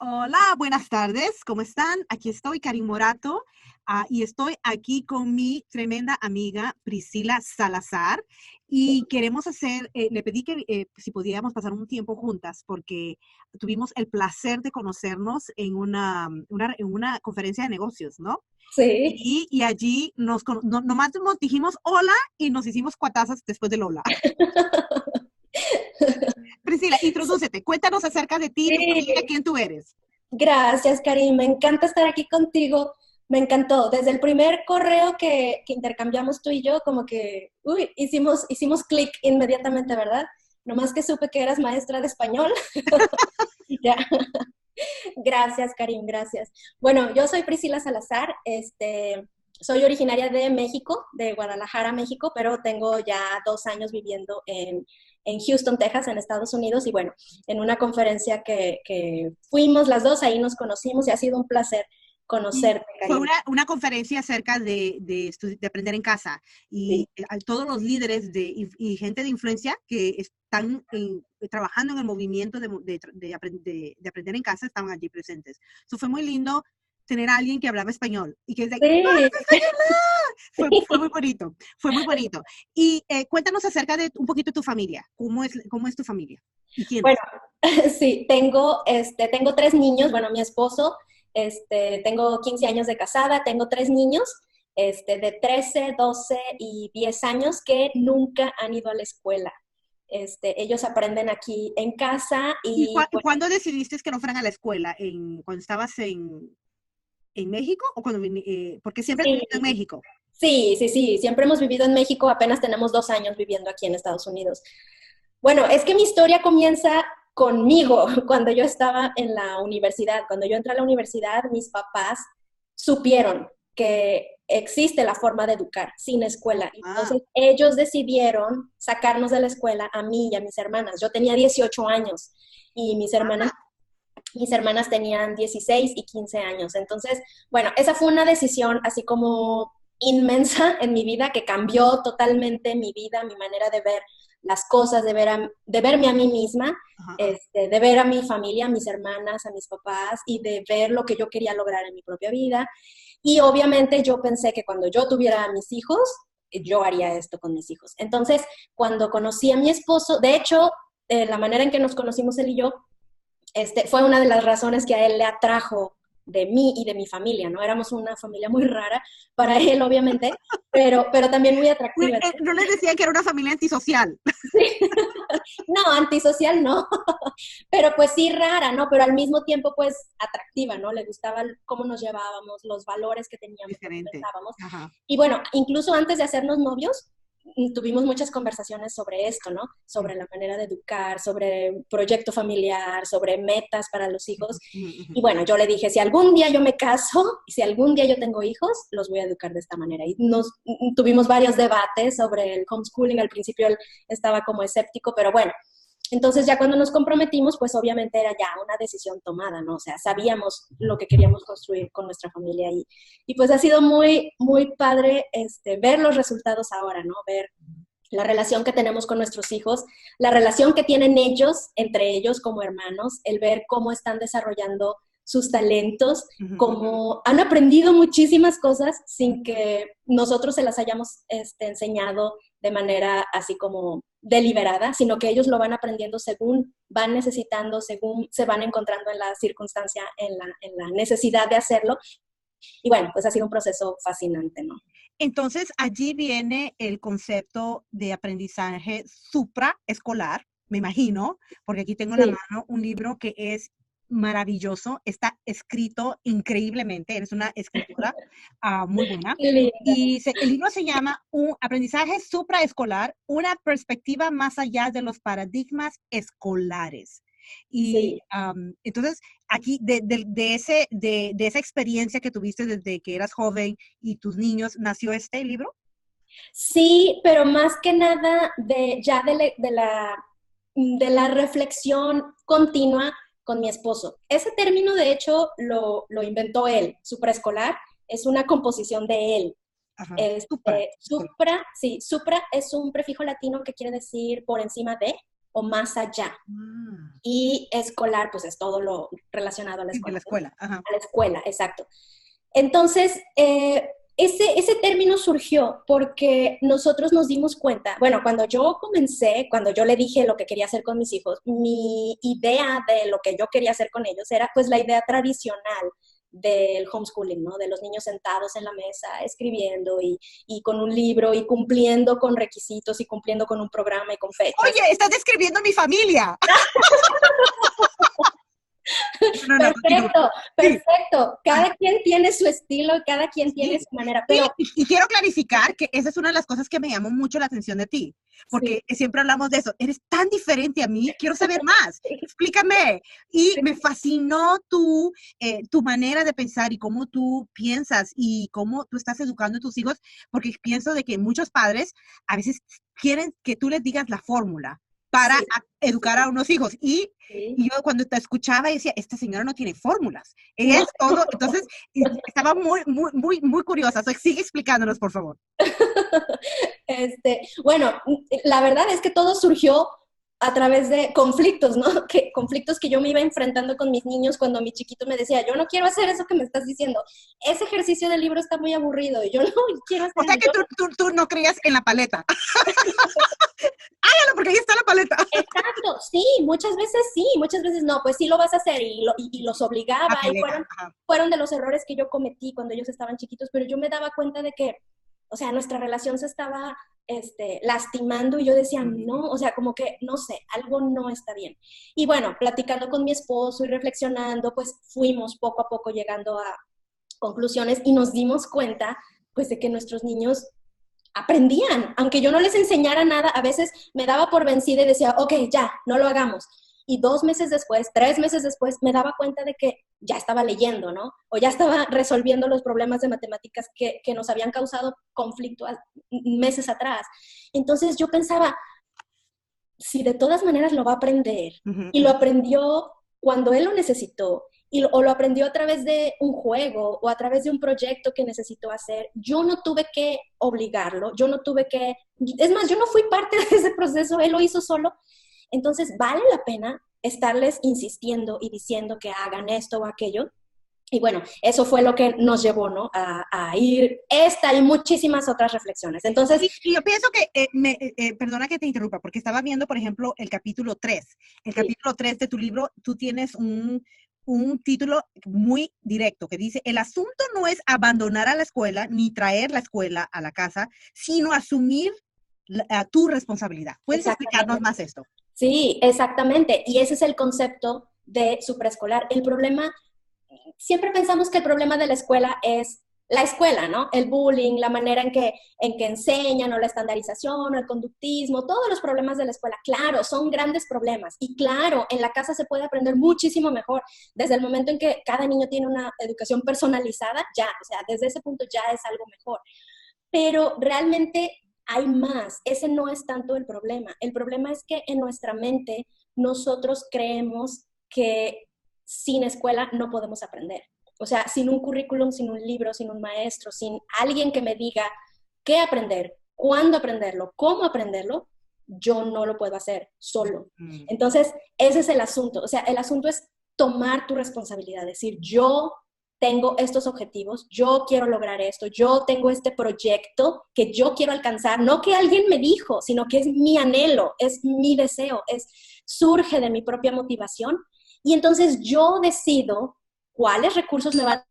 Hola, buenas tardes, ¿cómo están? Aquí estoy, Karim Morato, y estoy aquí con mi tremenda amiga Priscila Salazar y queremos le pedí que si podíamos pasar un tiempo juntas porque tuvimos el placer de conocernos en una conferencia de negocios, ¿no? Sí. Y allí nomás nos dijimos hola y nos hicimos cuatazas después del hola. Priscila, introdúcete, cuéntanos acerca de ti, tu familia, Sí, quién tú eres. gracias, Karim. Me encanta estar aquí contigo. Me encantó. Desde el primer correo que intercambiamos tú y yo, como que, hicimos clic inmediatamente, ¿verdad? Nomás que supe que eras maestra de español. Y ya. Gracias, Karim, gracias. Bueno, yo soy Priscila Salazar. Soy originaria de México, de Guadalajara, México, pero tengo ya 2 años viviendo en Houston, Texas, en Estados Unidos. Y bueno, en una conferencia que fuimos las dos, ahí nos conocimos y ha sido un placer Y conocerte, fue Karim. una conferencia acerca de aprender en casa y Sí. a todos los líderes y gente de influencia que están trabajando en el movimiento de aprender en casa estaban allí presentes. Eso fue muy lindo tener a alguien que hablaba español y que decía, Sí. ¡vamos español! Fue muy bonito, fue muy bonito. Y cuéntanos acerca de un poquito tu familia. ¿Cómo es tu familia? ¿Y Bueno, quiénes? sí, tengo 3 niños. Bueno, mi esposo, tengo 15 años de casada, tengo 3 niños, de 13, 12 y 10 años que nunca han ido a la escuela. Ellos aprenden aquí en casa ¿Y y bueno, cuándo decidiste que no fueran a la escuela? ¿Cuando estabas en México o porque siempre has sí, vivido en México? sí, sí, sí, siempre hemos vivido en México, apenas tenemos 2 años viviendo aquí en Estados Unidos. Bueno, es que mi historia comienza conmigo cuando yo estaba en la universidad. Cuando yo entré a la universidad, mis papás supieron que existe la forma de educar sin escuela. Ah, Entonces, ellos decidieron sacarnos de la escuela a mí y a mis hermanas. Yo tenía 18 años y mis hermanas tenían 16 y 15 años. Entonces, bueno, esa fue una decisión así como inmensa en mi vida que cambió totalmente mi vida, mi manera de ver las cosas, de verme a mí misma, ajá, ajá. de ver a mi familia, a mis hermanas, a mis papás y de ver lo que yo quería lograr en mi propia vida. Y obviamente yo pensé que cuando yo tuviera a mis hijos, yo haría esto con mis hijos. Entonces, cuando conocí a mi esposo, de hecho, la manera en que nos conocimos él y yo fue una de las razones que a él le atrajo de mí y de mi familia, ¿no? Éramos una familia muy rara para él, obviamente, pero también muy atractiva. No les decía que era una familia antisocial. No, antisocial no, pero pues sí rara, ¿no? Pero al mismo tiempo pues atractiva, ¿no? Le gustaba cómo nos llevábamos, los valores que teníamos, lo que Diferente. pensábamos. Ajá. Y bueno, incluso antes de hacernos novios, tuvimos muchas conversaciones sobre esto, ¿no? Sobre la manera de educar, sobre proyecto familiar, sobre metas para los hijos. Ujú, ujú. Y bueno, yo le dije, si algún día yo me caso y si algún día yo tengo hijos, los voy a educar de esta manera. Y tuvimos varios debates sobre el homeschooling. Al principio él estaba como escéptico, pero bueno, entonces ya cuando nos comprometimos, pues obviamente era ya una decisión tomada, ¿no? O sea, sabíamos lo que queríamos construir con nuestra familia y pues ha sido muy, muy padre ver los resultados ahora, ¿no? Ver la relación que tenemos con nuestros hijos, la relación que tienen ellos entre ellos como hermanos, el ver cómo están desarrollando sus talentos, Ujú, ujú. cómo han aprendido muchísimas cosas sin que nosotros se las hayamos enseñado de manera así como deliberada, sino que ellos lo van aprendiendo según van necesitando, según se van encontrando en la circunstancia, en la necesidad de hacerlo. Y bueno, pues ha sido un proceso fascinante, ¿no? Entonces, allí viene el concepto de aprendizaje supraescolar, me imagino, porque aquí tengo en la Sí, mano un libro que es maravilloso, está escrito increíblemente, eres una escritora muy buena. qué linda. Y el libro se llama Un aprendizaje supraescolar, una perspectiva más allá de los paradigmas escolares. Y Sí. entonces, aquí de esa experiencia que tuviste desde que eras joven y tus niños, ¿nació este libro? Sí, pero más que nada de la reflexión continua con mi esposo. Ese término, de hecho, lo inventó él. Supraescolar es una composición de él. Ajá, supra, escolar. Supra, sí, supra es un prefijo latino que quiere decir por encima de o más allá. y escolar, pues es todo lo relacionado a la Sí, de escuela. la escuela. Ajá. A la escuela, exacto. Entonces, ese término surgió porque nosotros nos dimos cuenta, bueno, cuando yo comencé, cuando yo le dije lo que quería hacer con mis hijos, mi idea de lo que yo quería hacer con ellos era pues la idea tradicional del homeschooling, ¿no? De los niños sentados en la mesa, escribiendo y con un libro y cumpliendo con requisitos y cumpliendo con un programa y con fechas. Oye, estás describiendo mi familia. No, no, continúa. Perfecto, Sí. perfecto. Cada quien tiene su estilo, cada quien tiene Sí, su manera, sí, pero y quiero clarificar que esa es una de las cosas que me llamó mucho la atención de ti, sí, porque siempre hablamos de eso. Eres tan diferente a mí, quiero saber más. Explícame. Y sí. me fascinó tu manera de pensar y cómo tú piensas y cómo tú estás educando a tus hijos, porque pienso de que muchos padres a veces quieren que tú les digas la fórmula para Sí, educar a unos hijos. sí. Y yo cuando te escuchaba decía, esta señora no tiene fórmulas. Ella No, es todo. Entonces, estaba muy curiosa. O sea, sigue explicándonos, por favor. bueno, la verdad es que todo surgió a través de conflictos, ¿no? Conflictos que yo me iba enfrentando con mis niños cuando mi chiquito me decía, yo no quiero hacer eso que me estás diciendo. Ese ejercicio del libro está muy aburrido y yo no quiero O sea hacerlo. que tú no creías en la paleta. Hágalo porque ahí está la paleta. Exacto, sí, muchas veces no, pues sí lo vas a hacer y los obligaba Ok, y legal. Ajá. fueron de los errores que yo cometí cuando ellos estaban chiquitos, pero yo me daba cuenta de que, o sea, nuestra relación se estaba lastimando y yo decía, no, o sea, como que, no sé, algo no está bien. Y bueno, platicando con mi esposo y reflexionando, pues fuimos poco a poco llegando a conclusiones y nos dimos cuenta, pues, de que nuestros niños aprendían, aunque yo no les enseñara nada, a veces me daba por vencida y decía, ok, ya, no lo hagamos. Y 2 meses después, 3 meses después, me daba cuenta de que ya estaba leyendo, ¿no? O ya estaba resolviendo los problemas de matemáticas que nos habían causado conflicto meses atrás. Entonces yo pensaba, si de todas maneras lo va a aprender, Ujú, y lo ujú. aprendió cuando él lo necesitó, o lo aprendió a través de un juego o a través de un proyecto que necesitó hacer, yo no tuve que obligarlo, yo no tuve que, es más, yo no fui parte de ese proceso, él lo hizo solo, entonces vale la pena estarles insistiendo y diciendo que hagan esto o aquello. Y bueno, eso fue lo que nos llevó, ¿no? A ir esta y muchísimas otras reflexiones. Entonces, Y yo pienso que, perdona que te interrumpa, porque estaba viendo, por ejemplo, el capítulo 3. El sí, capítulo 3 de tu libro, tú tienes un título muy directo que dice, el asunto no es abandonar a la escuela ni traer la escuela a la casa, sino asumir tu responsabilidad. ¿Puedes explicarnos exactamente. más esto? Sí, exactamente. Y ese es el concepto de su preescolar. El problema, siempre pensamos que el problema de la escuela es la escuela, ¿no? El bullying, la manera en que enseñan, o la estandarización, o el conductismo, todos los problemas de la escuela. Claro, son grandes problemas. Y claro, en la casa se puede aprender muchísimo mejor. Desde el momento en que cada niño tiene una educación personalizada, ya, o sea, desde ese punto ya es algo mejor. Pero realmente hay más. Ese no es tanto el problema. El problema es que en nuestra mente nosotros creemos que sin escuela no podemos aprender. O sea, sin un currículum, sin un libro, sin un maestro, sin alguien que me diga qué aprender, cuándo aprenderlo, cómo aprenderlo, yo no lo puedo hacer solo. Mm. Entonces, ese es el asunto. O sea, el asunto es tomar tu responsabilidad, decir, yo tengo estos objetivos, yo quiero lograr esto, yo tengo este proyecto que yo quiero alcanzar, no que alguien me dijo, sino que es mi anhelo, es mi deseo, surge de mi propia motivación y entonces yo decido cuáles recursos me van a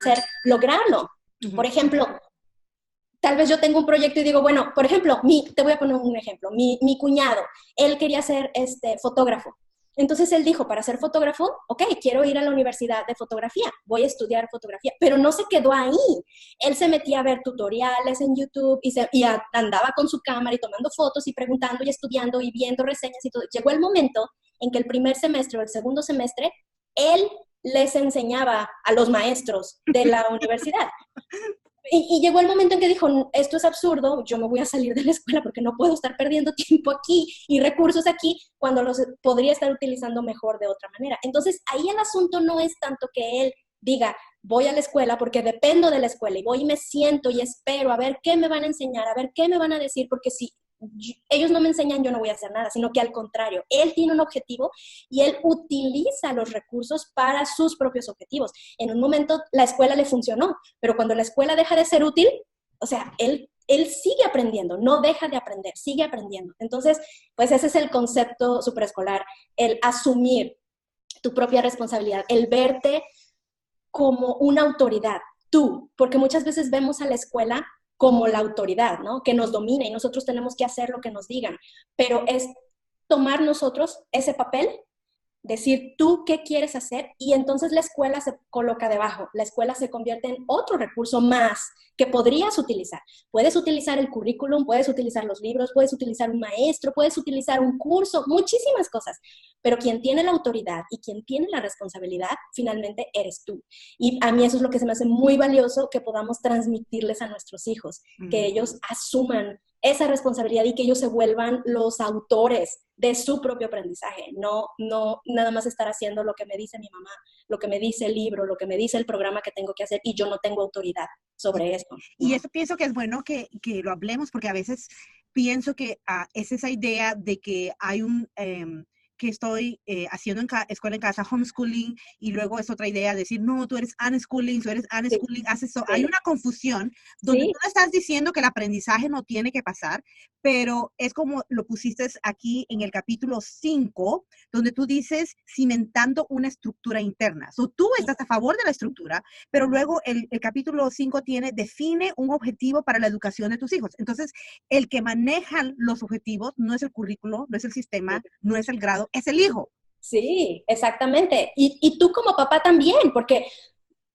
hacer lograrlo. Por Ujú. ejemplo, tal vez yo tengo un proyecto y digo, bueno, por ejemplo, te voy a poner un ejemplo, mi cuñado, él quería ser fotógrafo. Entonces él dijo, para ser fotógrafo, ok, quiero ir a la universidad de fotografía, voy a estudiar fotografía, pero no se quedó ahí. Él se metía a ver tutoriales en YouTube andaba con su cámara y tomando fotos y preguntando y estudiando y viendo reseñas y todo. Llegó el momento en que el primer semestre o el segundo semestre, él les enseñaba a los maestros de la universidad. Y llegó el momento en que dijo, esto es absurdo, yo me voy a salir de la escuela porque no puedo estar perdiendo tiempo aquí y recursos aquí cuando los podría estar utilizando mejor de otra manera. Entonces, ahí el asunto no es tanto que él diga, voy a la escuela porque dependo de la escuela y voy y me siento y espero a ver qué me van a enseñar, a ver qué me van a decir, porque si ellos no me enseñan, yo no voy a hacer nada, sino que al contrario, él tiene un objetivo y él utiliza los recursos para sus propios objetivos. En un momento la escuela le funcionó, pero cuando la escuela deja de ser útil, o sea, él sigue aprendiendo, no deja de aprender, sigue aprendiendo. Entonces, pues ese es el concepto superescolar, el asumir tu propia responsabilidad, el verte como una autoridad, tú, porque muchas veces vemos a la escuela como la autoridad, ¿no? Que nos domina y nosotros tenemos que hacer lo que nos digan, pero es tomar nosotros ese papel, decir tú qué quieres hacer y entonces la escuela se coloca debajo, la escuela se convierte en otro recurso más que podrías utilizar. Puedes utilizar el currículum, puedes utilizar los libros, puedes utilizar un maestro, puedes utilizar un curso, muchísimas cosas, pero quien tiene la autoridad y quien tiene la responsabilidad finalmente eres tú. Y a mí eso es lo que se me hace muy valioso que podamos transmitirles a nuestros hijos, que ellos asuman esa responsabilidad y que ellos se vuelvan los autores de su propio aprendizaje, no nada más estar haciendo lo que me dice mi mamá, lo que me dice el libro, lo que me dice el programa que tengo que hacer y yo no tengo autoridad sobre esto, ¿no? Y eso pienso que es bueno que lo hablemos porque a veces pienso que es esa idea de que hay que estoy haciendo escuela en casa, homeschooling, y luego es otra idea de decir, no, tú eres unschooling, Sí. haces eso. Sí. Hay una confusión donde Sí. tú no estás diciendo que el aprendizaje no tiene que pasar, pero es como lo pusiste aquí en el capítulo 5, donde tú dices cimentando una estructura interna. Tú estás a favor de la estructura, pero luego el capítulo 5 define un objetivo para la educación de tus hijos. Entonces, el que maneja los objetivos no es el currículo, no es el sistema, no es el grado, es el hijo. Sí, exactamente. Y tú como papá también, porque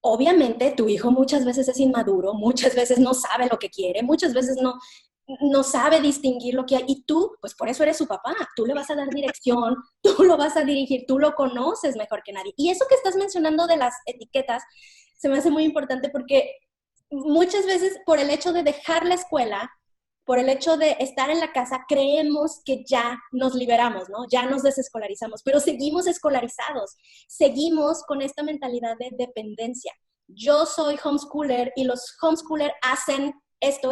obviamente tu hijo muchas veces es inmaduro, muchas veces no sabe lo que quiere, muchas veces no sabe distinguir lo que hay. Y tú, pues por eso eres su papá, tú le vas a dar dirección, tú lo vas a dirigir, tú lo conoces mejor que nadie. Y eso que estás mencionando de las etiquetas se me hace muy importante porque muchas veces por el hecho de dejar la escuela, por el hecho de estar en la casa, creemos que ya nos liberamos, ¿no? Ya nos desescolarizamos, pero seguimos escolarizados, seguimos con esta mentalidad de dependencia. Yo soy homeschooler y los homeschoolers hacen esto,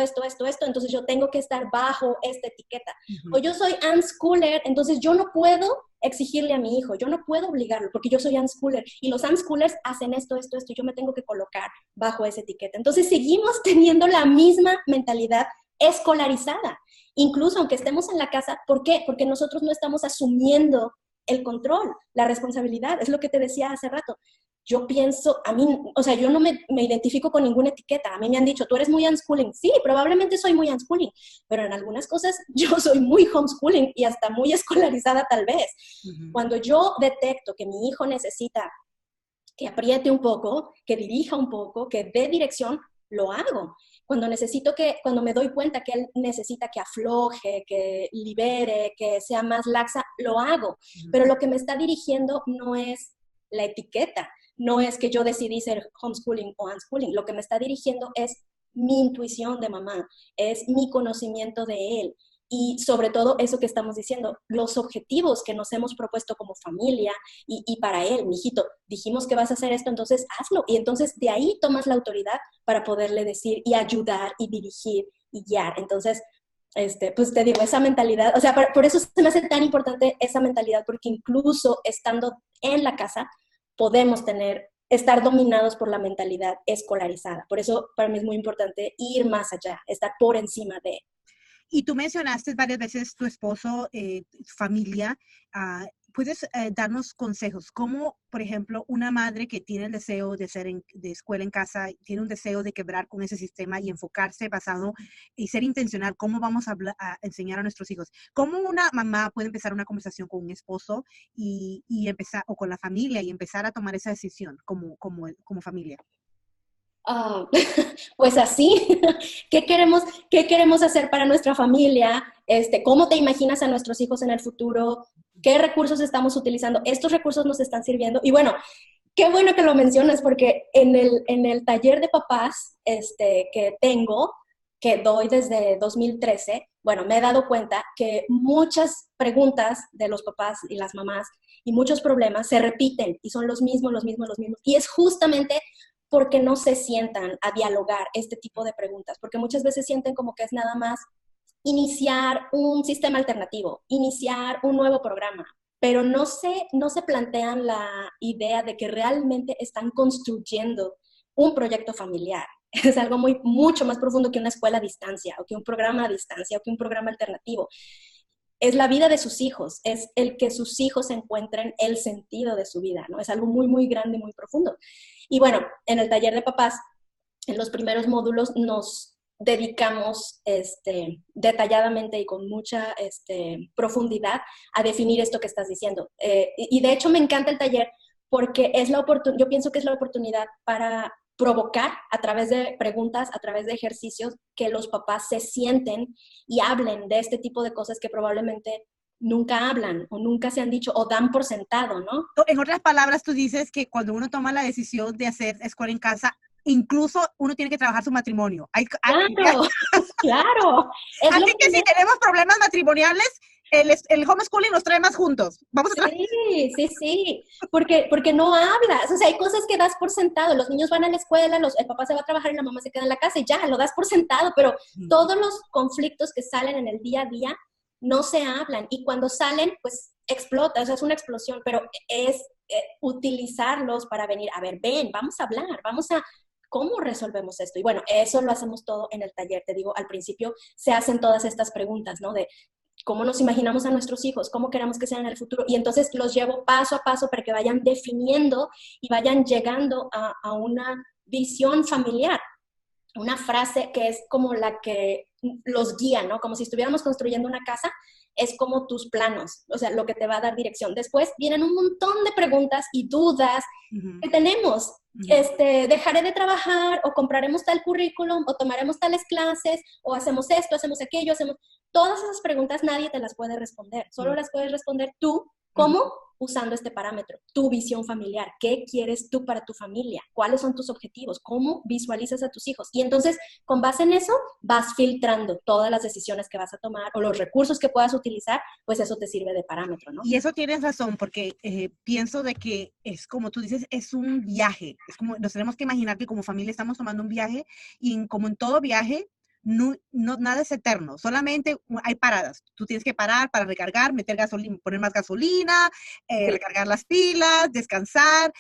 entonces yo tengo que estar bajo esta etiqueta. O yo soy unschooler, entonces yo no puedo exigirle a mi hijo, yo no puedo obligarlo porque yo soy unschooler y los unschoolers hacen esto, y yo me tengo que colocar bajo esa etiqueta. Entonces seguimos teniendo la misma mentalidad escolarizada, incluso aunque estemos en la casa. ¿Por qué? Porque nosotros no estamos asumiendo el control, la responsabilidad, es lo que te decía hace rato. Yo pienso, a mí, o sea, yo no me identifico con ninguna etiqueta. A mí me han dicho, tú eres muy unschooling. Sí, probablemente soy muy unschooling, pero en algunas cosas yo soy muy homeschooling y hasta muy escolarizada tal vez. Cuando yo detecto que mi hijo necesita que apriete un poco, que dirija un poco, que dé dirección, lo hago. Cuando me doy cuenta que él necesita que afloje, que libere, que sea más laxa, lo hago. Pero lo que me está dirigiendo no es la etiqueta, no es que yo decidí ser homeschooling o unschooling. Lo que me está dirigiendo es mi intuición de mamá, es mi conocimiento de él. Y sobre todo eso que estamos diciendo, los objetivos que nos hemos propuesto como familia y para él, mijito, dijimos que vas a hacer esto, entonces hazlo. Y entonces de ahí tomas la autoridad para poderle decir y ayudar y dirigir y guiar. Entonces, pues te digo, esa mentalidad, o sea, por eso se me hace tan importante esa mentalidad, porque incluso estando en la casa podemos estar dominados por la mentalidad escolarizada. Por eso para mí es muy importante ir más allá, estar por encima de. Y tú mencionaste varias veces tu esposo, tu familia. ¿Puedes darnos consejos? Como, por ejemplo, una madre que tiene el deseo de ser de escuela en casa, tiene un deseo de quebrar con ese sistema y enfocarse basado y ser intencional, ¿cómo vamos a enseñar a nuestros hijos? ¿Cómo una mamá puede empezar una conversación con un esposo y empezar, o con la familia, y empezar a tomar esa decisión como familia? Pues así, qué queremos hacer para nuestra familia? ¿Cómo te imaginas a nuestros hijos en el futuro? ¿Qué recursos estamos utilizando? Estos recursos nos están sirviendo. Y bueno, qué bueno que lo mencionas, porque en el taller de papás que tengo, que doy desde 2013, bueno, me he dado cuenta que muchas preguntas de los papás y las mamás y muchos problemas se repiten y son los mismos. Y es justamente porque no se sientan a dialogar este tipo de preguntas, porque muchas veces sienten como que es nada más iniciar un sistema alternativo, iniciar un nuevo programa, pero no se plantean la idea de que realmente están construyendo un proyecto familiar. Es algo mucho más profundo que una escuela a distancia, o que un programa a distancia, o que un programa alternativo. Es la vida de sus hijos, es el que sus hijos encuentren el sentido de su vida, ¿no? Es algo muy, muy grande, muy profundo. Y bueno, en el taller de papás, en los primeros módulos nos dedicamos detalladamente y con mucha profundidad a definir esto que estás diciendo. Y de hecho me encanta el taller porque es yo pienso que es la oportunidad para provocar a través de preguntas, a través de ejercicios, que los papás se sienten y hablen de este tipo de cosas que probablemente nunca hablan o nunca se han dicho o dan por sentado, ¿no? En otras palabras, tú dices que cuando uno toma la decisión de hacer escuela en casa, incluso uno tiene que trabajar su matrimonio. Claro, claro. Así que si tenemos problemas matrimoniales, el homeschooling nos trae más juntos. Vamos a Sí, porque no hablas, o sea, hay cosas que das por sentado, los niños van a la escuela, el papá se va a trabajar y la mamá se queda en la casa y ya, lo das por sentado, pero todos los conflictos que salen en el día a día no se hablan y cuando salen, pues explota, o sea, es una explosión, pero es utilizarlos para venir, a ver, ven, vamos a hablar, ¿cómo resolvemos esto? Y bueno, eso lo hacemos todo en el taller, te digo, al principio se hacen todas estas preguntas, ¿no? De cómo nos imaginamos a nuestros hijos, cómo queremos que sean en el futuro. Y entonces los llevo paso a paso para que vayan definiendo y vayan llegando a una visión familiar. Una frase que es como la que los guía, ¿no? Como si estuviéramos construyendo una casa, es como tus planos, o sea, lo que te va a dar dirección. Después vienen un montón de preguntas y dudas que tenemos. Dejaré de trabajar o compraremos tal currículum o tomaremos tales clases o hacemos esto, hacemos aquello, todas esas preguntas nadie te las puede responder, solo las puedes responder tú. ¿Cómo? Usando este parámetro, tu visión familiar. ¿Qué quieres tú para tu familia? ¿Cuáles son tus objetivos? ¿Cómo visualizas a tus hijos? Y entonces, con base en eso, vas filtrando todas las decisiones que vas a tomar o los recursos que puedas utilizar, pues eso te sirve de parámetro, ¿no? Y eso tienes razón, porque pienso de que es como tú dices, es un viaje. Es como nos tenemos que imaginar que como familia estamos tomando un viaje y como en todo viaje, nada es eterno, solamente hay paradas. Tú tienes que parar para recargar, meter gasolina, poner más gasolina, recargar las pilas, descansar.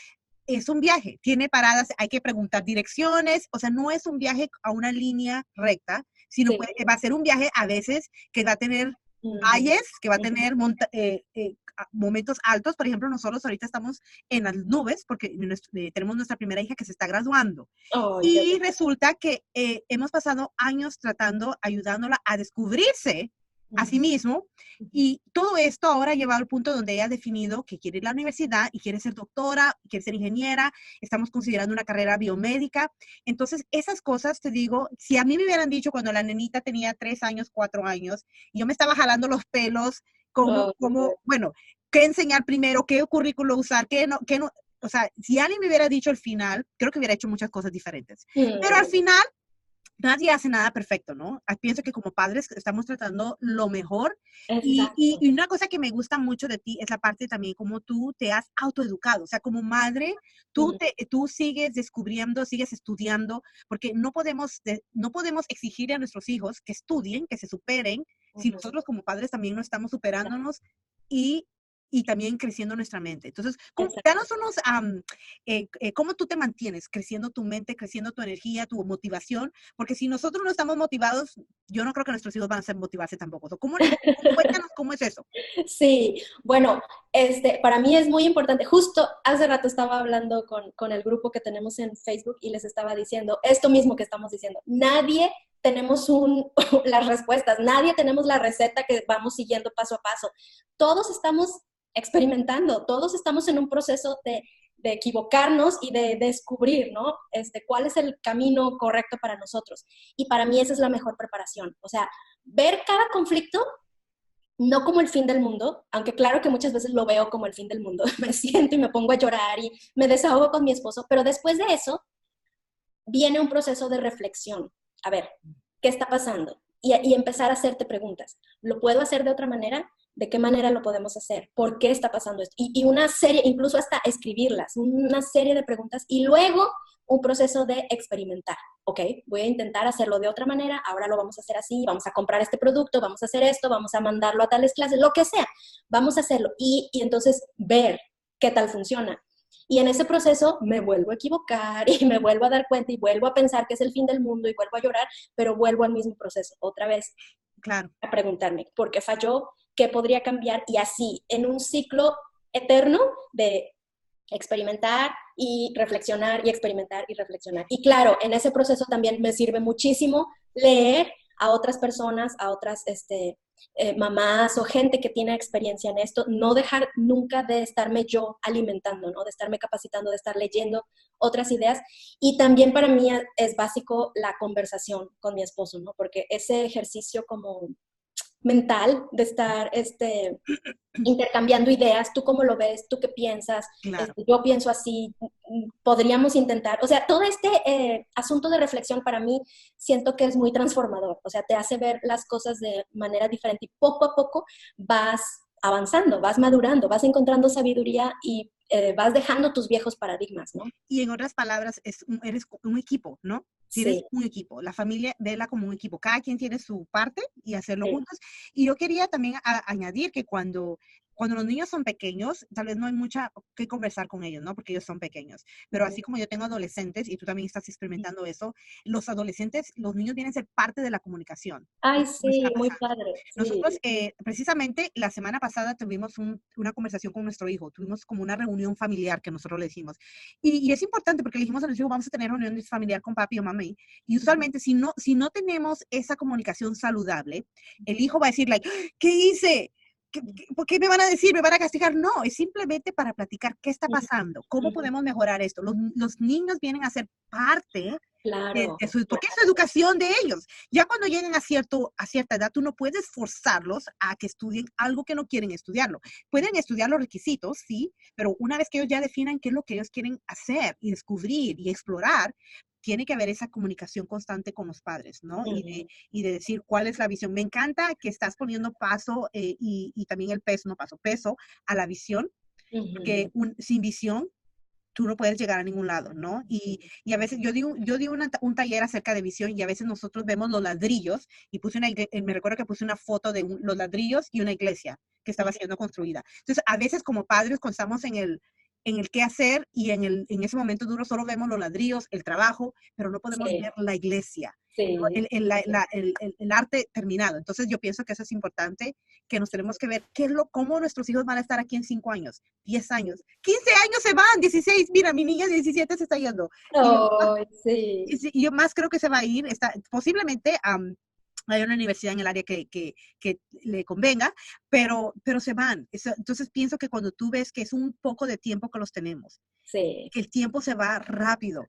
Es un viaje, tiene paradas, hay que preguntar direcciones, o sea, no es un viaje a una línea recta, sino va a ser un viaje a veces que va a tener valles, que va a tener momentos altos. Por ejemplo, nosotros ahorita estamos en las nubes porque tenemos nuestra primera hija que se está graduando. Y resulta que hemos pasado años ayudándola a descubrirse a sí mismo, y todo esto ahora ha llevado al punto donde ella ha definido que quiere ir a la universidad y quiere ser doctora, quiere ser ingeniera, estamos considerando una carrera biomédica. Entonces, esas cosas, te digo, si a mí me hubieran dicho cuando la nenita tenía 3 años, 4 años, y yo me estaba jalando los pelos, bueno, qué enseñar primero, qué currículo usar, qué no, o sea, si alguien me hubiera dicho al final, creo que hubiera hecho muchas cosas diferentes. Pero al final, nadie hace nada perfecto, ¿no? Pienso que como padres estamos tratando lo mejor. Y una cosa que me gusta mucho de ti es la parte también como tú te has autoeducado. O sea, como madre, tú sigues descubriendo, sigues estudiando, porque no podemos exigir a nuestros hijos que estudien, que se superen, si nosotros como padres también no estamos superándonos y también creciendo nuestra mente. Entonces, danos unos, ¿cómo tú te mantienes creciendo tu mente, creciendo tu energía, tu motivación? Porque si nosotros no estamos motivados, yo no creo que nuestros hijos van a motivarse tampoco. Cuéntanos cómo es eso. Sí, bueno, para mí es muy importante. Justo hace rato estaba hablando con el grupo que tenemos en Facebook y les estaba diciendo esto mismo que estamos diciendo. Nadie tenemos las respuestas, nadie tenemos la receta que vamos siguiendo paso a paso. Todos estamos experimentando, todos estamos en un proceso de equivocarnos y de descubrir, ¿no? Cuál es el camino correcto para nosotros. Y para mí esa es la mejor preparación. O sea, ver cada conflicto no como el fin del mundo, aunque claro que muchas veces lo veo como el fin del mundo. Me siento y me pongo a llorar y me desahogo con mi esposo, pero después de eso viene un proceso de reflexión. A ver, ¿qué está pasando? Y empezar a hacerte preguntas. ¿Lo puedo hacer de otra manera? ¿De qué manera lo podemos hacer? ¿Por qué está pasando esto? Y una serie, incluso hasta escribirlas, una serie de preguntas. Y luego un proceso de experimentar. Ok, voy a intentar hacerlo de otra manera, ahora lo vamos a hacer así, vamos a comprar este producto, vamos a hacer esto, vamos a mandarlo a tales clases, lo que sea, vamos a hacerlo. Y entonces ver qué tal funciona. Y en ese proceso me vuelvo a equivocar y me vuelvo a dar cuenta y vuelvo a pensar que es el fin del mundo y vuelvo a llorar, pero vuelvo al mismo proceso otra vez. Claro. A preguntarme por qué falló, qué podría cambiar, y así en un ciclo eterno de experimentar y reflexionar y experimentar y reflexionar. Y claro, en ese proceso también me sirve muchísimo leer a otras personas, a otras mamás o gente que tiene experiencia en esto, no dejar nunca de estarme yo alimentando, ¿no? De estarme capacitando, de estar leyendo otras ideas. Y también para mí es básico la conversación con mi esposo, ¿no? Porque ese ejercicio como mental de estar intercambiando ideas, tú cómo lo ves, tú qué piensas, Claro. yo pienso así, podríamos intentar, o sea, todo este asunto de reflexión para mí siento que es muy transformador, o sea, te hace ver las cosas de manera diferente y poco a poco vas avanzando, vas madurando, vas encontrando sabiduría y vas dejando tus viejos paradigmas, ¿no? Y en otras palabras, eres un equipo, ¿no? Tienes Sí, un equipo, la familia, vela como un equipo, cada quien tiene su parte y hacerlo sí. juntos. Y yo quería también añadir que cuando los niños son pequeños, tal vez no hay mucha que conversar con ellos, ¿no? Porque ellos son pequeños. Pero así como yo tengo adolescentes y tú también estás experimentando eso, los adolescentes, los niños vienen a ser parte de la comunicación. Ay, No está sí, muy pasando. padre, sí. Nosotros, precisamente, la semana pasada tuvimos una conversación con nuestro hijo, tuvimos como una reunión familiar que nosotros le decimos. Y es importante porque le dijimos a nuestro hijo, vamos a tener reuniones familiar con papi o mami. Y usualmente, si no tenemos esa comunicación saludable, el hijo va a decir, like, ¿qué hice? ¿Por qué me van a decir? ¿Me van a castigar? No, es simplemente para platicar qué está pasando, cómo podemos mejorar esto. Los niños vienen a ser parte Claro, porque es su educación de ellos. Ya cuando lleguen a cierta edad, tú no puedes forzarlos a que estudien algo que no quieren estudiarlo. Pueden estudiar los requisitos, sí, pero una vez que ellos ya definan qué es lo que ellos quieren hacer y descubrir y explorar, tiene que haber esa comunicación constante con los padres, ¿no? Y de decir cuál es la visión. Me encanta que estás poniendo paso y también el peso, no paso, peso a la visión, porque sin visión tú no puedes llegar a ningún lado, ¿no? Y a veces yo di un taller acerca de visión y a veces nosotros vemos los ladrillos y me recuerdo que puse una foto de los ladrillos y una iglesia que estaba siendo construida. Entonces, a veces como padres, cuando estamos en el qué hacer y en ese momento duro solo vemos los ladrillos, el trabajo, pero no podemos sí, ver la iglesia, sí. el arte terminado. Entonces, yo pienso que eso es importante, que nos tenemos que ver cómo nuestros hijos van a estar aquí en 5 años, 10 años, 15 años se van, 16, mira, mi niña de 17 se está yendo. Oh, sí. Y yo más creo que se va a ir, posiblemente hay una universidad en el área que le convenga, pero se van. Entonces pienso que cuando tú ves que es un poco de tiempo que los tenemos, Sí, que el tiempo se va rápido.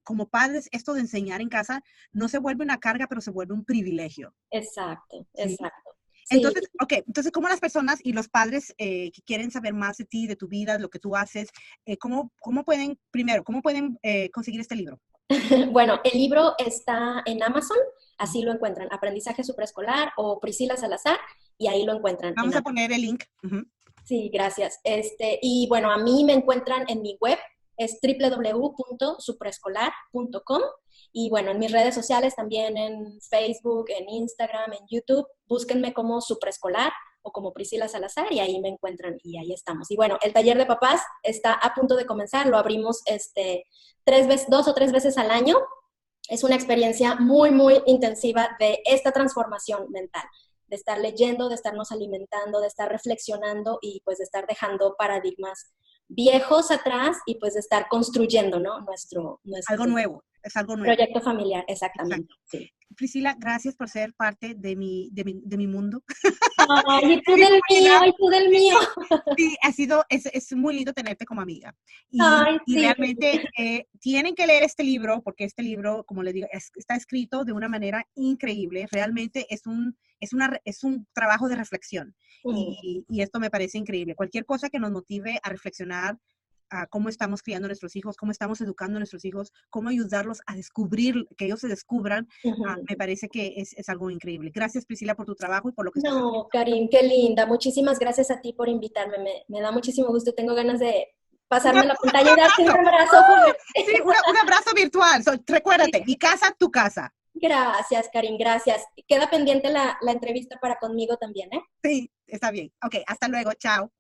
Como padres, esto de enseñar en casa no se vuelve una carga, pero se vuelve un privilegio. exacto, ¿Sí? exacto. Sí, Entonces, ¿cómo las personas y los padres que quieren saber más de ti, de tu vida, de lo que tú haces, cómo pueden, primero, conseguir este libro? bueno, el libro está en Amazon, así lo encuentran, Aprendizaje Supraescolar o Priscila Salazar, y ahí lo encuentran en Vamos a Amazon. poner el link. Sí, gracias. Y bueno, a mí me encuentran en mi web, es www.supraescolar.com. Y bueno, en mis redes sociales, también en Facebook, en Instagram, en YouTube, búsquenme como Supraescolar o como Priscila Salazar y ahí me encuentran y ahí estamos. Y bueno, el taller de papás está a punto de comenzar, lo abrimos 2 o 3 veces al año. Es una experiencia muy, muy intensiva de esta transformación mental, de estar leyendo, de estarnos alimentando, de estar reflexionando y pues de estar dejando paradigmas viejos atrás y pues de estar construyendo, ¿no? Nuestro Algo nuevo, es algo nuevo. proyecto familiar, exactamente. Exacto. Sí. Priscila, gracias por ser parte de mi mundo. Ay, y De tú mi del mío, comunidad. y tú del mío. Sí, es muy lindo tenerte como amiga. Y, Ay, y sí. realmente tienen que leer este libro, porque este libro, como les digo, está escrito de una manera increíble. Realmente es un trabajo de reflexión. Y esto me parece increíble. Cualquier cosa que nos motive a reflexionar a cómo estamos criando a nuestros hijos, cómo estamos educando a nuestros hijos, cómo ayudarlos a descubrir, que ellos se descubran, me parece que es algo increíble. Gracias, Priscila, por tu trabajo y por lo que estás haciendo. No, Karim, qué linda. Muchísimas gracias a ti por invitarme. Me da muchísimo gusto. Tengo ganas de pasarme la pantalla y darte un abrazo fuerte. Sí, un abrazo virtual. Recuérdate, mi casa, tu casa. Gracias, Karin, gracias. Queda pendiente la entrevista para conmigo también, ¿eh? Sí, está bien. Ok, hasta luego. Chao.